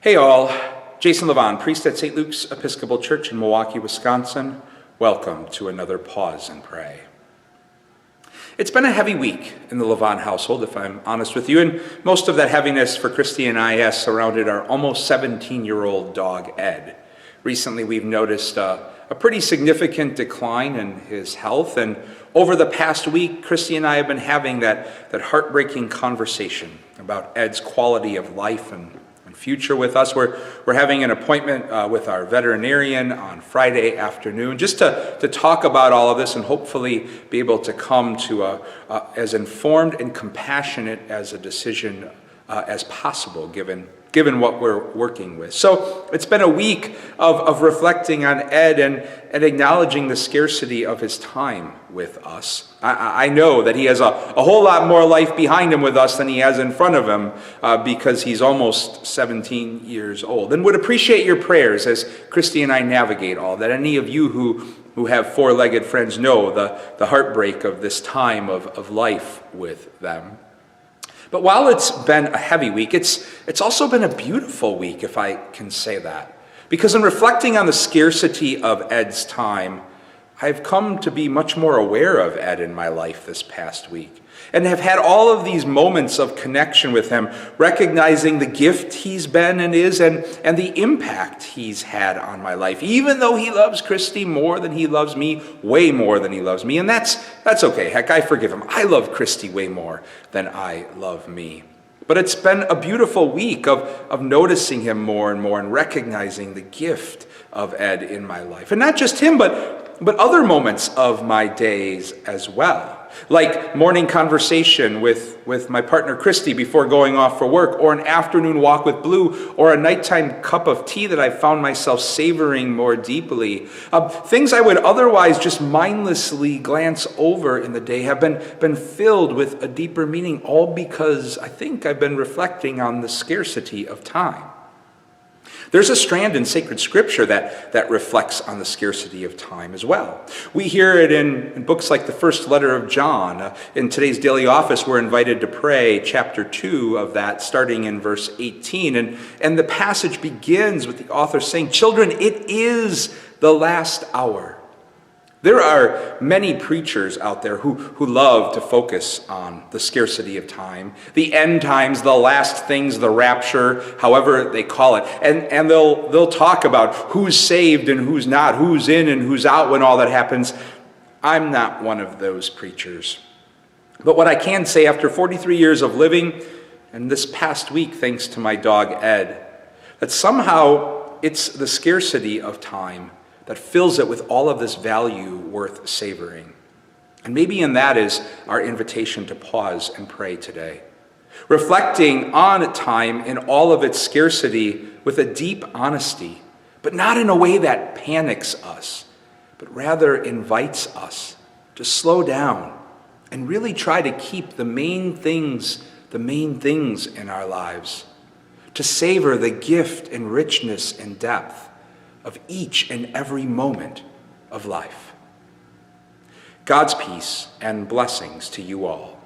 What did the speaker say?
Hey all, Jason Levon, priest at St. Luke's Episcopal Church in Milwaukee, Wisconsin. Welcome to another Pause and Pray. It's been a heavy week in the Levon household, if I'm honest with you, and most of that heaviness for Christy and I has surrounded our almost 17-year-old dog, Ed. Recently, we've noticed a pretty significant decline in his health, and over the past week, Christy and I have been having that heartbreaking conversation about Ed's quality of life and future with us. We're having an appointment with our veterinarian on Friday afternoon just to talk about all of this and hopefully be able to come to as informed and compassionate as a decision as possible given what we're working with. So it's been a week of reflecting on Ed and acknowledging the scarcity of his time with us. I know that he has a whole lot more life behind him with us than he has in front of him because he's almost 17 years old. And would appreciate your prayers as Christy and I navigate all that. Any of you who have four-legged friends know the heartbreak of this time of life with them. But while it's been a heavy week, it's also been a beautiful week, if I can say that. Because in reflecting on the scarcity of Ed's time, I've come to be much more aware of Ed in my life this past week, and have had all of these moments of connection with him, recognizing the gift he's been and is, and the impact he's had on my life, even though he loves Christy more than he loves me, way more than he loves me, and that's okay. Heck, I forgive him. I love Christy way more than I love me. But it's been a beautiful week of noticing him more and more and recognizing the gift of Ed in my life. And not just him, but other moments of my days as well. Like morning conversation with my partner Christy before going off for work, or an afternoon walk with Blue, or a nighttime cup of tea that I found myself savoring more deeply. Things I would otherwise just mindlessly glance over in the day have been filled with a deeper meaning, all because I think I've been reflecting on the scarcity of time. There's a strand in sacred scripture that reflects on the scarcity of time as well. We hear it in books like the first letter of John. In today's daily office, we're invited to pray chapter 2 of that, starting in verse 18. And the passage begins with the author saying, "Children, it is the last hour." There are many preachers out there who love to focus on the scarcity of time, the end times, the last things, the rapture, however they call it. And they'll talk about who's saved and who's not, who's in and who's out when all that happens. I'm not one of those preachers. But what I can say after 43 years of living, and this past week thanks to my dog Ed, that somehow it's the scarcity of time that fills it with all of this value worth savoring. And maybe in that is our invitation to pause and pray today. Reflecting on time in all of its scarcity with a deep honesty, but not in a way that panics us, but rather invites us to slow down and really try to keep the main things in our lives, to savor the gift and richness and depth of each and every moment of life. God's peace and blessings to you all.